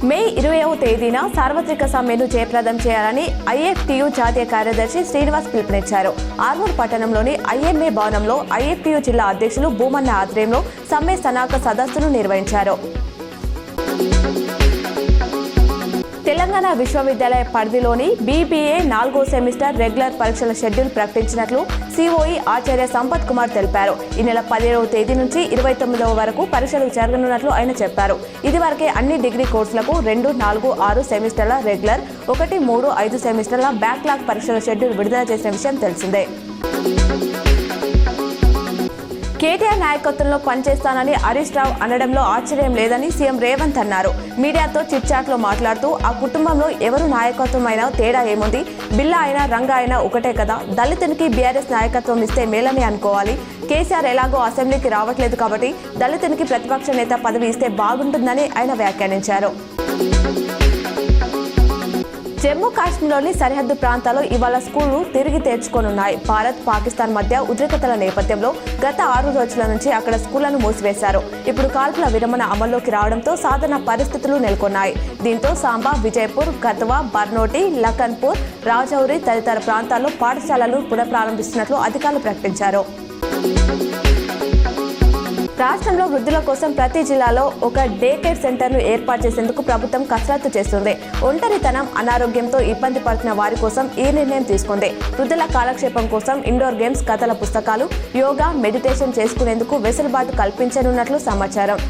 మే 20వ తేదీన సార్వత్రిక సమ్మెను జయప్రదం చేయాలని ఐఎఫ్టియు జాతీయ కార్యదర్శి శ్రీనివాస్ పిలుపునిచ్చారు. ఆర్మూర్ పట్టణంలోని ఐఎంఏ భవనంలో ఐఎఫ్టియు జిల్లా అధ్యక్షులు భూమన్న ఆధ్వర్యంలో సమ్మె సన్నాహక సదస్సును నిర్వహించారు. తెలంగాణ విశ్వవిద్యాలయ పరిధిలోని బీబీఏ 4వ సెమిస్టర్ రెగ్యులర్ పరీక్షల షెడ్యూల్ ప్రకటించినట్లు సిఓఈ ఆచార్య సంపత్ కుమార్ తెలిపారు. ఈ నెల 17వ తేదీ నుంచి 29వ వరకు పరీక్షలు జరగనున్నట్లు ఆయన చెప్పారు. ఇదివరకే అన్ని డిగ్రీ కోర్సులకు 2, 4, 6 సెమిస్టర్ల రెగ్యులర్, 1, 3, 5 సెమిస్టర్ల బ్యాక్లాగ్ పరీక్షల షెడ్యూల్ విడుదల చేసిన విషయం తెలిసిందే. కేటీఆర్ నాయకత్వంలో పనిచేస్తానని హరీష్ రావు అనడంలో ఆశ్చర్యం లేదని సీఎం రేవంత్ అన్నారు. మీడియాతో చిట్చాట్లో మాట్లాడుతూ ఆ కుటుంబంలో ఎవరు నాయకత్వం అయినా తేడా ఏముంది, బిల్లా అయినా రంగా అయినా ఒకటే కదా, దళితునికి బీఆర్ఎస్ నాయకత్వం ఇస్తే మేలని అనుకోవాలి, కేసీఆర్ ఎలాగో అసెంబ్లీకి రావట్లేదు కాబట్టి దళితునికి ప్రతిపక్ష నేత పదవి ఇస్తే బాగుంటుందని ఆయన వ్యాఖ్యానించారు. జమ్మూ కాశ్మీర్లోని సరిహద్దు ప్రాంతాల్లో ఇవాళ స్కూళ్లు తిరిగి తెరుచుకోనున్నాయి. భారత్, పాకిస్తాన్ మధ్య ఉద్రిక్తతల నేపథ్యంలో గత 6 రోజుల నుంచి అక్కడ స్కూళ్లను మూసివేశారు. ఇప్పుడు కాల్పుల విరమణ అమల్లోకి రావడంతో సాధారణ పరిస్థితులు నెలకొన్నాయి. దీంతో సాంబా, విజయపూర్, గద్వా, బర్నోటి, లఖన్పూర్, రాజౌరి తదితర ప్రాంతాల్లో పాఠశాలలు పునఃప్రారంభిస్తున్నట్లు అధికారులు ప్రకటించారు. రాష్ట్రంలో వృద్ధుల కోసం ప్రతి జిల్లాలో ఒక డే కేర్ సెంటర్ను ఏర్పాటు చేసేందుకు ప్రభుత్వం కసరత్తు చేస్తుంది. ఒంటరితనం, అనారోగ్యంతో ఇబ్బంది పడుతున్న వారి కోసం ఈ నిర్ణయం తీసుకుంది. వృద్ధుల కాలక్షేపం కోసం ఇండోర్ గేమ్స్, కథల పుస్తకాలు, యోగా, మెడిటేషన్ చేసుకునేందుకు వెసులుబాటు కల్పించనున్నట్లు సమాచారం.